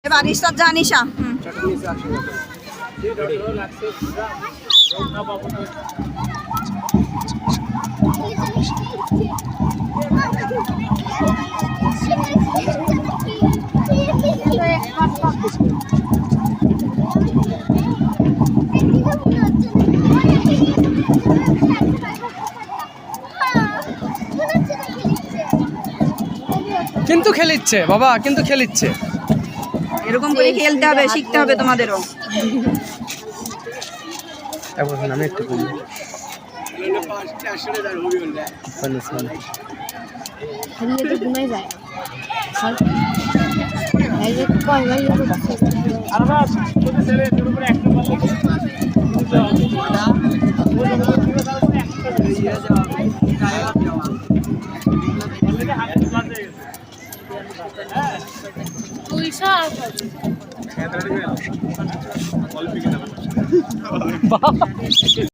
এবার ঈশ্বর জানিসা কিন্তু খেলিচ্ছে বাবা, কিন্তু খেলিচ্ছে। এরকম করে খেলতে হবে, শিখতে হবে তোমাদেরও। আমি একটু